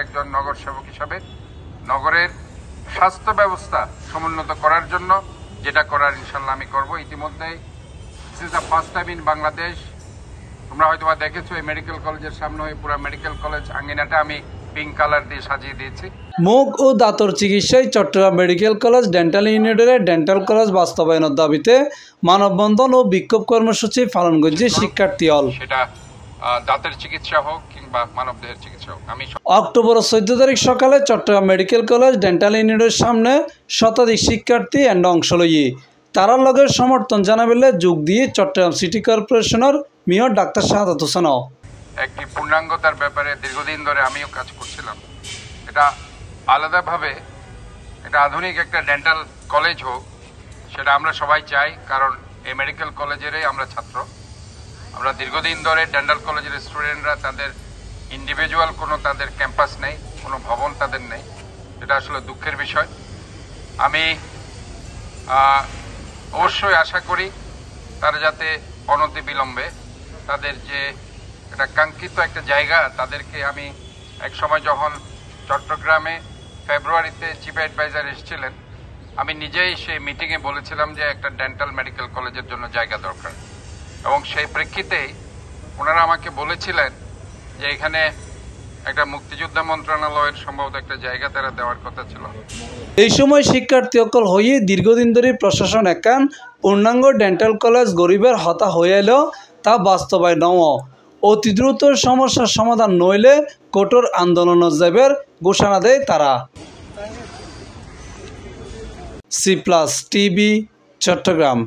একজন নগর সেবক হিসাবে নগরের স্বাস্থ্য ব্যবস্থা সমুন্নত করার জন্য যেটা করার ইনশাল্লাহ আমি করব। ইতিমধ্যেই this is the first time in Bangladesh, তোমরা হয়তো দেখেছো এই মেডিকেল কলেজের সামনে হয়ে পুরো মেডিকেল কলেজ আঙ্গিনাটা আমি পিঙ্ক কালার দিয়ে সাজিয়ে দিয়েছি। মুখ ও দাঁতর চিকিৎসায় চট্টগ্রাম মেডিকেল কলেজ ডেন্টাল ইউনিটের ডেন্টাল কলেজ বাস্তবায়নের দাবিতে মানববন্ধন ও বিক্ষোভ কর্মসূচি পালন করছে শিক্ষার্থী হল। সেটা দাঁতের চিকিৎসা হোক কিংবা মানবদেহের চিকিৎসা হোক। আমি অক্টোবর 14 তারিখ সকালে চট্টগ্রাম মেডিকেল কলেজ ডেন্টাল ইউনিটের সামনে শতাধিক শিক্ষার্থী এন্ড অংশ লইয়ে তারার লগের সমর্থন জানাবেলে যোগ দিয়ে চট্টগ্রাম সিটি কর্পোরেশনের মেয়র ডাক্তার শাহাদাত হোসেন। একটি পূর্ণাঙ্গতার ব্যাপারে দীর্ঘদিন ধরে আমিও কাজ করছিলাম। এটা আলাদাভাবে এটা আধুনিক একটা ডেন্টাল কলেজ হোক, সেটা আমরা সবাই চাই, কারণ এই মেডিকেল কলেজেরই আমরা ছাত্র। আমরা দীর্ঘদিন ধরে ডেন্টাল কলেজের স্টুডেন্টরা তাদের ইন্ডিভিজুয়াল কোনো তাদের ক্যাম্পাস নেই, কোনো ভবন তাদের নেই, এটা আসলে দুঃখের বিষয়। আমি অবশ্যই আশা করি তারা যাতে অনতি বিলম্বে তাদের যে এটা কাঙ্ক্ষিত একটা জায়গা, তাদেরকে আমি এক সময় যখন চট্টগ্রামে ফেব্রুয়ারিতে চিফ অ্যাডভাইজার এসেছিলেন, আমি নিজেই সেই মিটিংয়ে বলেছিলাম যে একটা ডেন্টাল মেডিকেল কলেজের জন্য জায়গা দরকার, এবং সেই প্রেক্ষিতেই ওনারা আমাকে বলেছিলেন যে এখানে একটা মুক্তিযোদ্ধা মন্ত্রণালয়ের সম্ভবত একটা জায়গা তারা দেওয়ার কথা ছিল। এই সময় শিক্ষার্থী অকল হয়ে দীর্ঘদিন ধরে প্রশাসন একান পূর্ণাঙ্গ ডেন্টাল কলেজ গরিবের হতা হয়ে এলেও তা বাস্তবায়ন অতি দ্রুত সমস্যার সমাধান নইলে কঠোর আন্দোলন যাবের ঘোষণা দেয় তারা। C+ TV Chittagong.